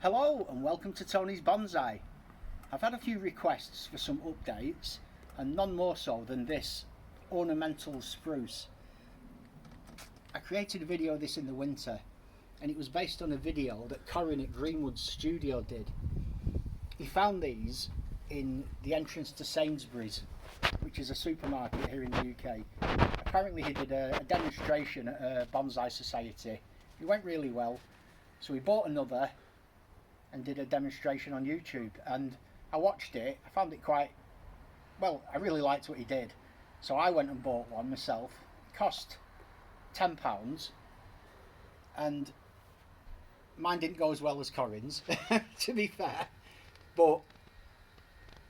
Hello and welcome to Tony's Bonsai. I've had a few requests for some updates and none more so than this ornamental spruce. I created a video of this in the winter and it was based on a video that Corin at Greenwood's studio did. He found these in the entrance to Sainsbury's, which is a supermarket here in the UK. Apparently he did a demonstration at a Bonsai Society. It went really well, so he bought another and did a demonstration on YouTube, and I watched it. I found it quite well. I really liked what he did, so I went and bought one myself. It cost £10 and mine didn't go as well as Corin's to be fair, but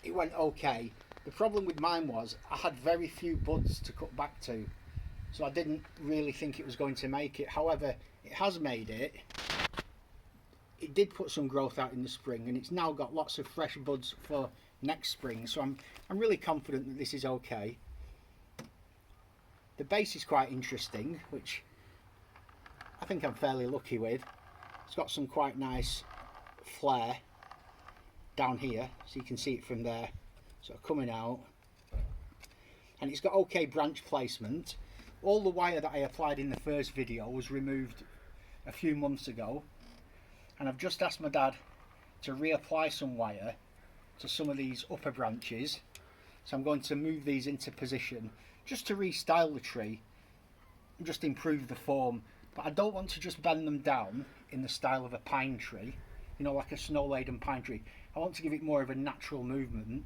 it went okay. The problem with mine was I had very few buds to cut back to, so I didn't really think it was going to make it. However, it has made it. It did put some growth out in the spring and it's now got lots of fresh buds for next spring, so I'm really confident that this is okay. The base is quite interesting, which I think I'm fairly lucky with. It's got some quite nice flare down here, so you can see it from there, sort of coming out, and it's got okay branch placement. All the wire that I applied in the first video was removed a few months ago, and I've just asked my dad to reapply some wire to some of these upper branches, so I'm going to move these into position just to restyle the tree and just improve the form. But I don't want to just bend them down in the style of a pine tree, you know, like a snow-laden pine tree. I want to give it more of a natural movement.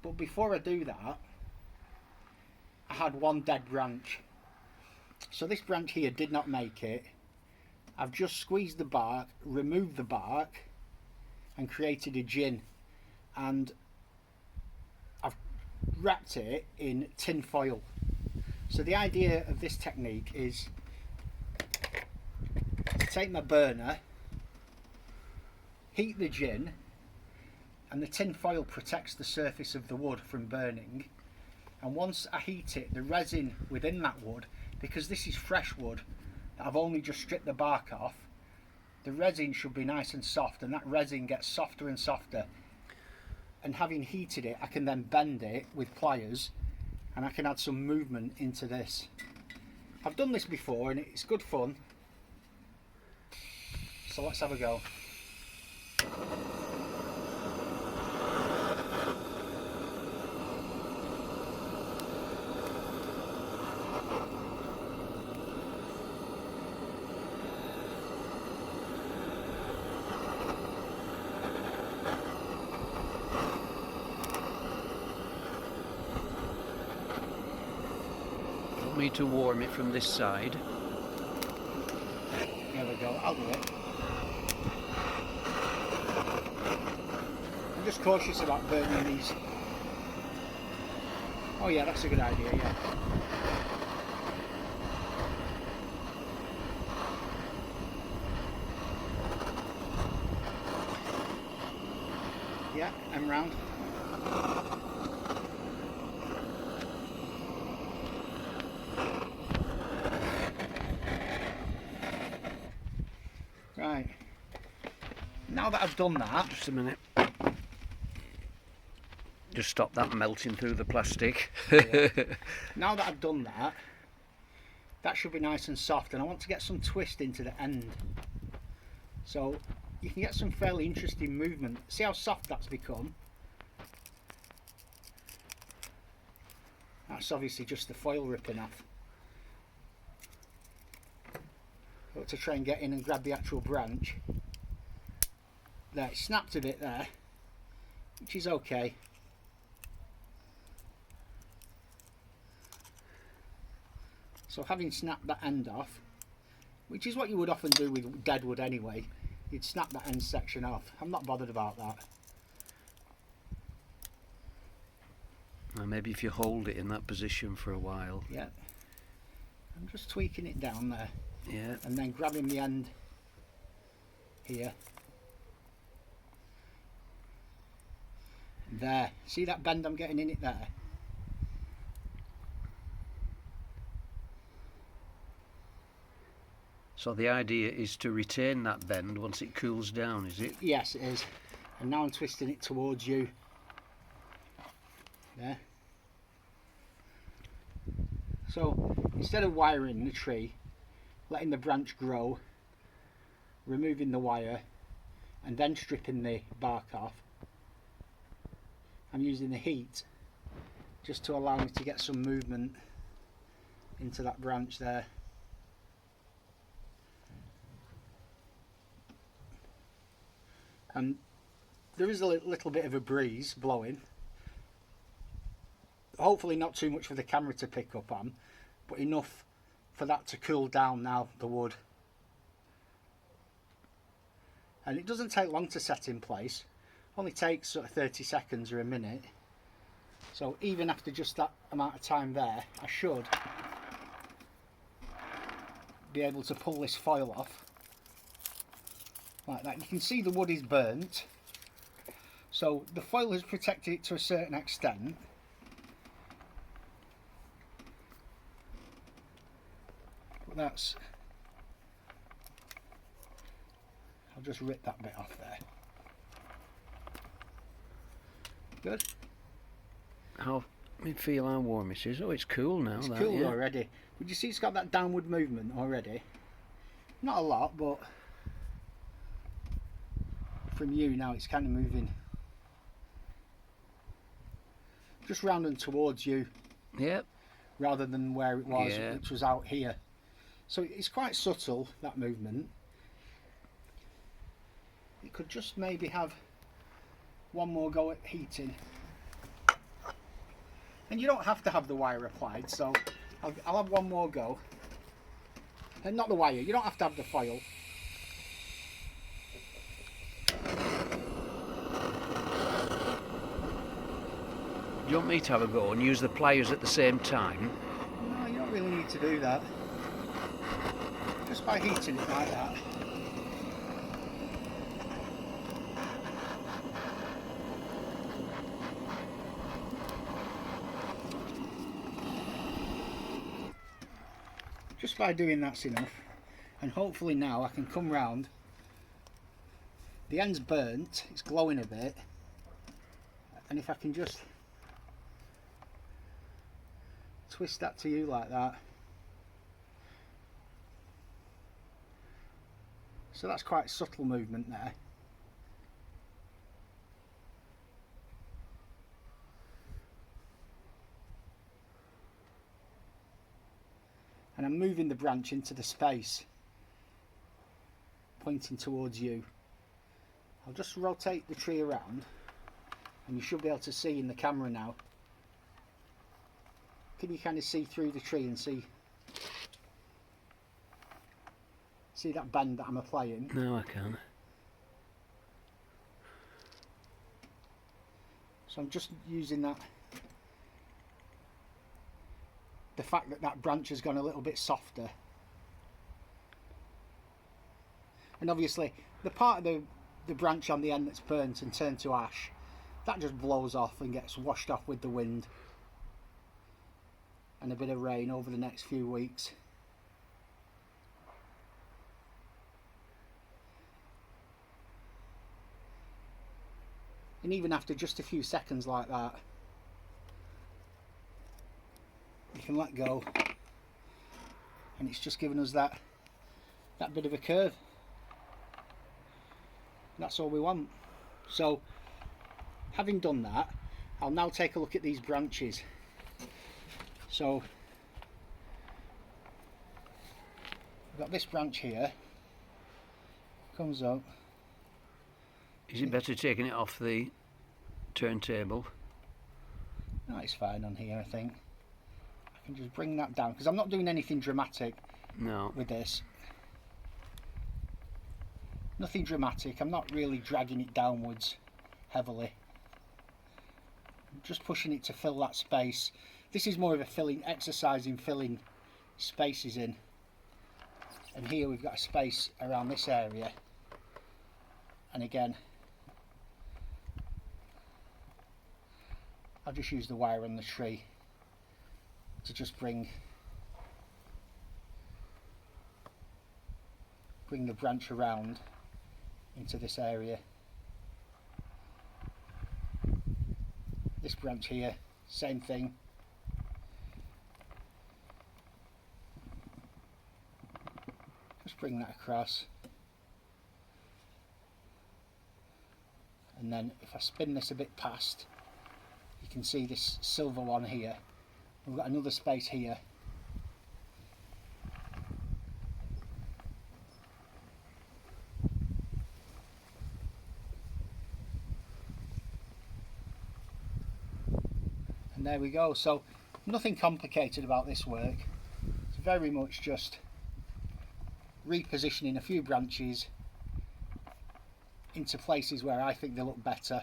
But before I do that, I had one dead branch. So this branch here did not make it. I've just squeezed the bark, removed the bark and created a gin, and I've wrapped it in tin foil. So the idea of this technique is to take my burner, heat the gin, and the tin foil protects the surface of the wood from burning, and once I heat it, the resin within that wood, because this is fresh wood that I've only just stripped the bark off, the resin should be nice and soft, and that resin gets softer and softer, and having heated it I can then bend it with pliers and I can add some movement into this. I've done this before and it's good fun, so let's have a go. Me to warm it from this side. There we go, I'll do it. I'm just cautious about burning these. Oh yeah, that's a good idea, yeah. Yeah, I'm round. Right, now that I've done that, Just a minute. Just stop that melting through the plastic. yeah. Now that I've done that, that should be nice and soft, and I want to get some twist into the end. So you can get some fairly interesting movement. See how soft that's become? That's obviously just the foil ripping off. But to try and get in and grab the actual branch. There, it snapped a bit there, which is okay. So having snapped that end off, which is what you would often do with deadwood anyway, you'd snap that end section off. I'm not bothered about that. Well, maybe if you hold it in that position for a while. Yeah. I'm just tweaking it down there. Yeah. And then grabbing the end here. There. See that bend I'm getting in it there? So the idea is to retain that bend once it cools down, is it? Yes, it is. And now I'm twisting it towards you. There. So instead of wiring the tree, letting the branch grow, removing the wire and then stripping the bark off, I'm using the heat just to allow me to get some movement into that branch there. And there is a little bit of a breeze blowing. Hopefully not too much for the camera to pick up on, but enough for that to cool down now, the wood. And it doesn't take long to set in place, only takes sort of 30 seconds or a minute. So even after just that amount of time there, I should be able to pull this foil off like that. You can see the wood is burnt, so the foil has protected it to a certain extent. But that's, I'll just rip that bit off there. Good. How, let me feel how warm it is. Oh, it's cool now. It's that, cool yeah. already. Would you see it's got that downward movement already? Not a lot, but from you now it's kind of moving just round and towards you. Yep. Rather than where it was, Yeah. which was out here. So it's quite subtle, that movement. It could just maybe have one more go at heating. And you don't have to have the wire applied, so I'll have one more go. And not the wire, you don't have to have the foil. Do you want me to have a go and use the pliers at the same time? No, you don't really need to do that. Just by heating it like that. Just by doing that's enough, and hopefully now I can come round. The end's burnt, it's glowing a bit, and if I can just twist that to you like that. So that's quite subtle movement there. And I'm moving the branch into the space, pointing towards you. I'll just rotate the tree around, and you should be able to see in the camera now. Can you kind of see through the tree and see that bend that I'm applying? No, I can. So I'm just using that, the fact that that branch has gone a little bit softer. And obviously the part of the branch on the end that's burnt and turned to ash, that just blows off and gets washed off with the wind and a bit of rain over the next few weeks. And even after just a few seconds like that, you can let go, and it's just given us that bit of a curve. That's all we want. So having done that, I'll now take a look at these branches. So I've got this branch here, comes up. Is it better taking it off the turntable? No, it's fine on here, I think. I can just bring that down, because I'm not doing anything dramatic No. with this. Nothing dramatic, I'm not really dragging it downwards heavily. I'm just pushing it to fill that space. This is more of a filling exercise in filling spaces in. And here we've got a space around this area. And again, I'll just use the wire on the tree to just bring bring the branch around into this area. This branch here, same thing. Just bring that across. And then if I spin this a bit past, you can see this silver one here. We've got another space here. And there we go. So nothing complicated about this work. It's very much just repositioning a few branches into places where I think they look better.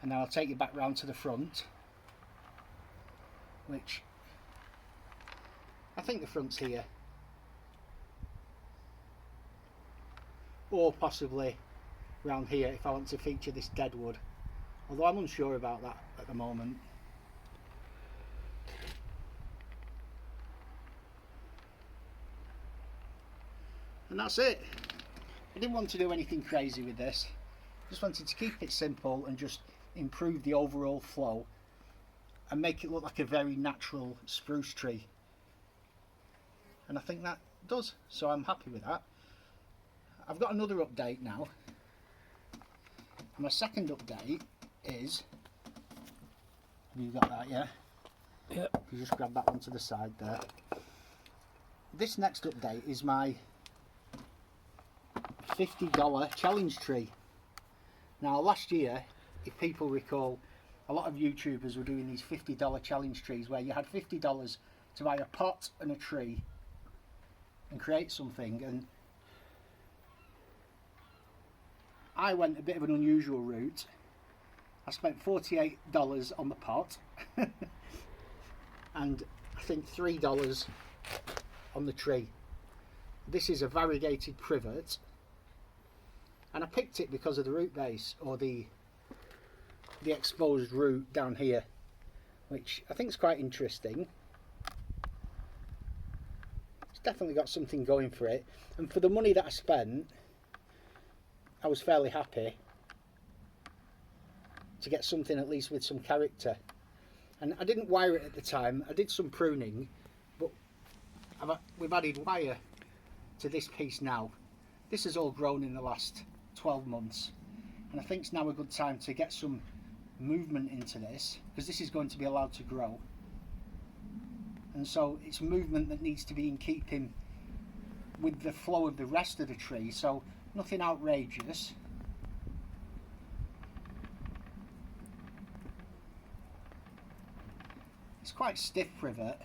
And now I'll take you back round to the front, which I think the front's here, or possibly round here if I want to feature this deadwood, although I'm unsure about that at the moment. And that's it. I didn't want to do anything crazy with this. Just wanted to keep it simple and just improve the overall flow and make it look like a very natural spruce tree. And I think that does, so I'm happy with that. I've got another update now. My second update is, have you got that, yeah? Yep. You just grab that one to the side there. This next update is my $50 challenge tree. Now last year, if people recall, a lot of YouTubers were doing these $50 challenge trees where you had $50 to buy a pot and a tree and create something, and I went a bit of an unusual route. I spent $48 on the pot and I think $3 on the tree. This is a variegated privet, and I picked it because of the root base, or the exposed root down here, which I think is quite interesting. It's definitely got something going for it, and for the money that I spent, I was fairly happy to get something at least with some character. And I didn't wire it at the time. I did some pruning, but we've added wire to this piece now. This has all grown in the last 12 months, and I think it's now a good time to get some movement into this, because this is going to be allowed to grow, and so it's movement that needs to be in keeping with the flow of the rest of the tree, so nothing outrageous. It's quite stiff privet,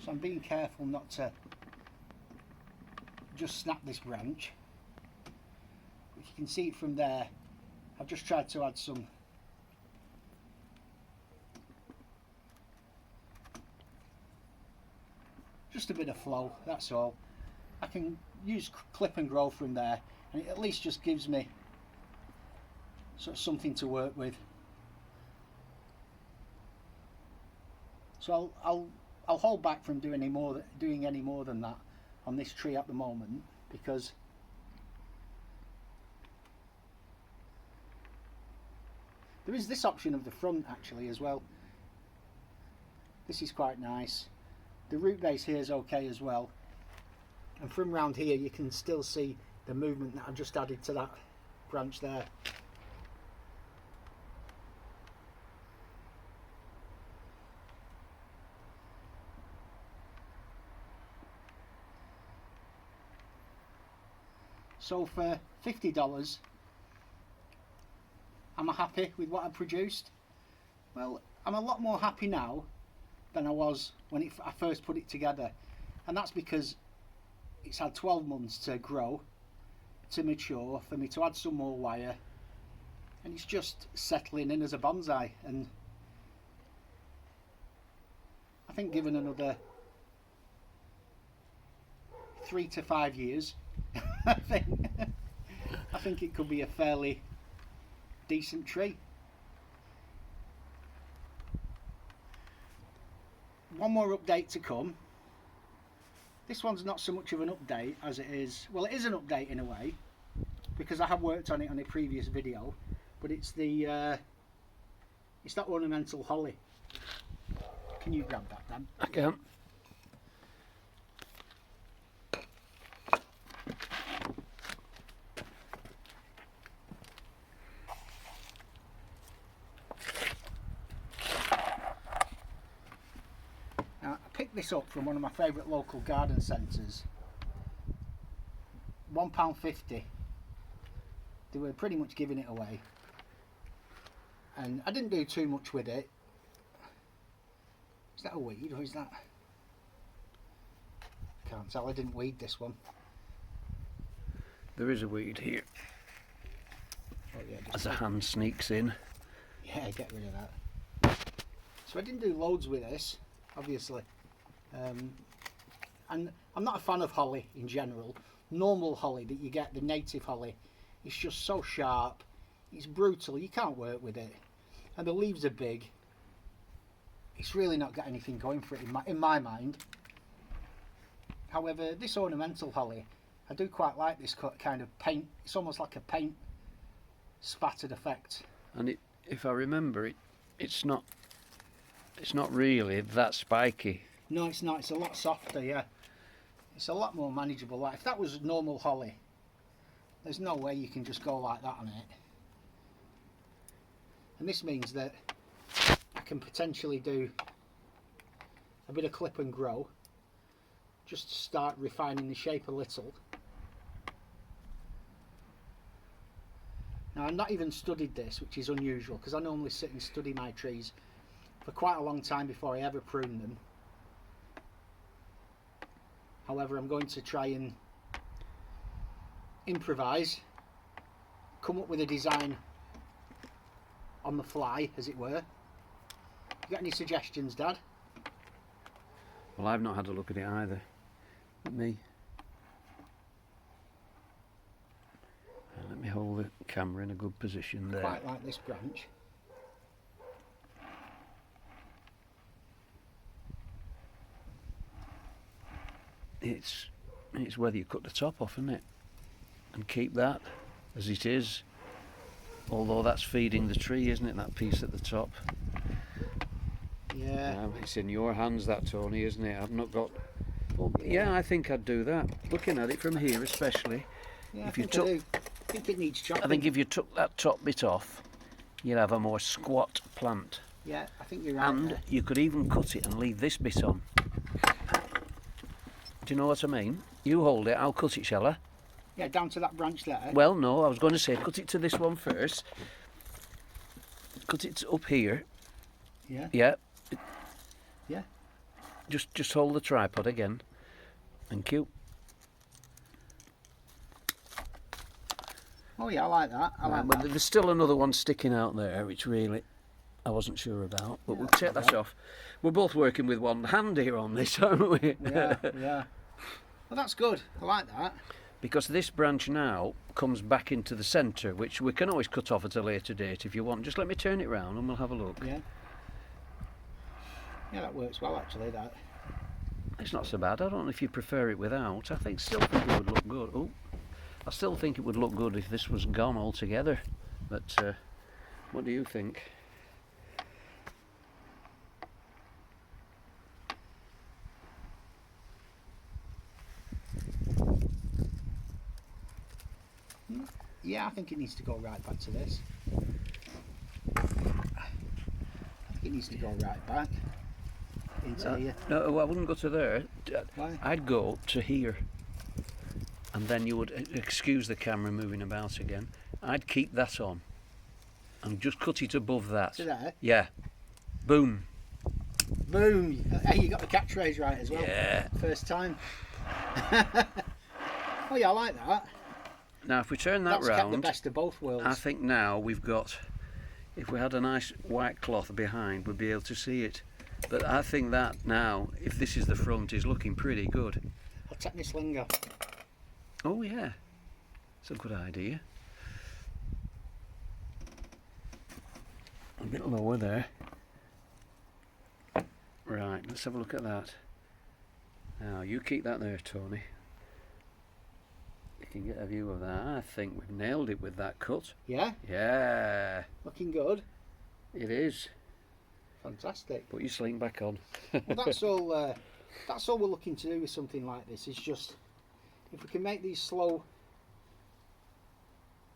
so I'm being careful not to just snap this branch. If you can see it from there, I've just tried to add some just a bit of flow, that's all. I can use clip and grow from there, and it at least just gives me sort of something to work with. So I'll hold back from doing any more than that on this tree at the moment, because there is this option of the front actually as well. This is quite nice. The root base here is okay as well, and from round here you can still see the movement that I've just added to that branch there. So for $50, am I happy with what I produced? Well, I'm a lot more happy now than I was when I first put it together, and that's because it's had 12 months to grow, to mature, for me to add some more wire, and it's just settling in as a bonsai. And I think given another 3 to 5 years, I think it could be a fairly decent tree. one more update to come. This one's not so much of an update as it is, well, it is an update in a way, because I have worked on it on a previous video, but it's the it's that ornamental holly. Can you grab that, Dan? I can. Now, I picked this up from one of my favourite local garden centres. £1.50. They were pretty much giving it away. And I didn't do too much with it. Is that a weed or is that... Can't tell, I didn't weed this one. There is a weed here. Oh, yeah, As a hand sneaks in. Yeah, get rid of that. So I didn't do loads with this, obviously. And I'm not a fan of holly in general. Normal holly that you get, the native holly, it's just so sharp. It's brutal, you can't work with it. And the leaves are big. It's really not got anything going for it in my mind. However, this ornamental holly, I do quite like this kind of paint. It's almost like a paint spattered effect. And if I remember, it's not really that spiky. No, it's not. It's a lot softer, yeah. It's a lot more manageable. Like if that was normal holly, there's no way you can just go like that on it. And this means that I can potentially do a bit of clip and grow, just to start refining the shape a little. Now I've not even studied this, which is unusual, because I normally sit and study my trees for quite a long time before I ever prune them. However, I'm going to try and improvise, come up with a design on the fly, as it were. You got any suggestions, Dad? Well, I've not had a look at it either. Me. Let me hold the camera in a good position there. Quite like this branch. It's whether you cut the top off, isn't it? And keep that as it is. Although that's feeding the tree, isn't it? That piece at the top. Yeah. It's in your hands, that, Tony, isn't it? I've not got... Well, yeah, I think I'd do that. Looking at it from here especially. Yeah, If you I took, think it needs chopping. I think if you took that top bit off, you'd have a more squat plant. Yeah, I think you're right. And there. you could even cut it and leave this bit on. Do you know what I mean? You hold it, I'll cut it, shall I? Yeah, down to that branch there. Well, no, I was going to say cut it to this one first. Cut it up here. Yeah. Yeah. Yeah. Just hold the tripod again. Thank you. Oh yeah, I like that. I like But that. there's still another one sticking out there, which really I wasn't sure about. But we'll take that off. We're both working with one hand here on this, aren't we? Yeah, yeah. Well, that's good. I like that. Because this branch now comes back into the centre, which we can always cut off at a later date if you want. Just let me turn it round and we'll have a look. Yeah. Yeah, that works well actually. That. It's not so bad. I don't know if you prefer it without. I still think it would look good. Oh, I still think it would look good if this was gone altogether. But what do you think? Yeah, I think it needs to go right back to this. I think it needs to go right back into here. No, I wouldn't go to there. Why? I'd go to here. And then you would excuse the camera moving about again. I'd keep that on. And just cut it above that. To there? Yeah. Boom. Boom! Hey, you got the catchphrase right as well. Yeah. First time. Oh yeah, I like that. Now if we turn that That's kept the round, best of both worlds. I think now we've got, if we had a nice white cloth behind, we'd be able to see it. But I think that now, if this is the front, is looking pretty good. I'll take my slinger. Oh yeah, it's a good idea. A bit lower there. Right, let's have a look at that. Now, you keep that there, Tony. You can get a view of that. I think we've nailed it with that cut. Yeah? Yeah, Looking good. it is. Fantastic. Put your sling back on. Well, that's all. That's all we're looking to do with something like this. Is just if we can make these slow,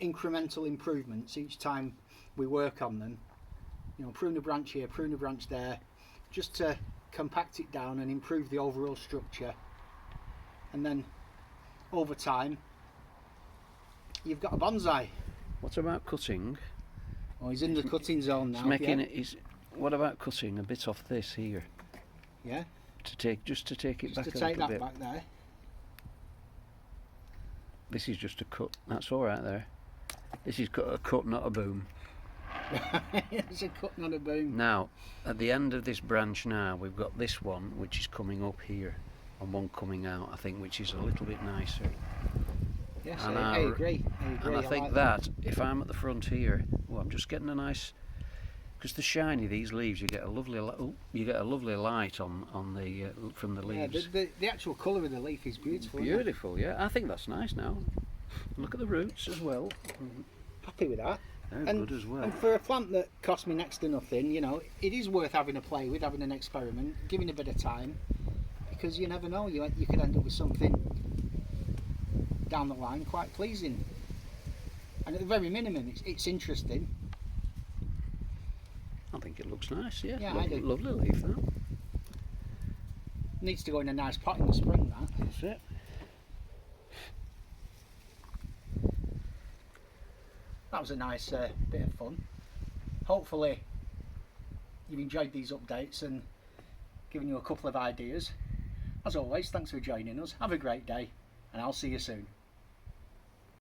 incremental improvements each time we work on them. You know, prune a branch here, prune a branch there, just to compact it down and improve the overall structure. And then over time, you've got a bonsai. What about cutting? Oh, he's in the cutting zone now. It's making yeah? it. What about cutting a bit off this here? Yeah. To take it Just back to a take little that bit. back there. This is just a cut. That's all right there. This is a cut, not a boom. It's a cut, not a boom. Now, at the end of this branch now, we've got this one which is coming up here, and one coming out, I think, which is a little bit nicer. Yes, And I agree. And I think like that if I'm at the front here, well, I'm just getting a nice, because the shiny these leaves, you get a lovely, light on the from the Yeah, leaves. the actual colour of the leaf is beautiful. isn't it? Beautiful, yeah. I think that's nice now. Look at the roots as well. Happy with that. They're good as well. And for a plant that cost me next to nothing, you know, it is worth having a play with, having an experiment, giving a bit of time, because you never know, you could end up with something down the line quite pleasing. And at the very minimum, it's interesting. I think it looks nice, yeah. Yeah, I do. Lovely leaf, that. Needs to go in a nice pot in the spring, that. That's it. That was a nice bit of fun. Hopefully you've enjoyed these updates and given you a couple of ideas. As always, thanks for joining us. Have a great day, and I'll see you soon.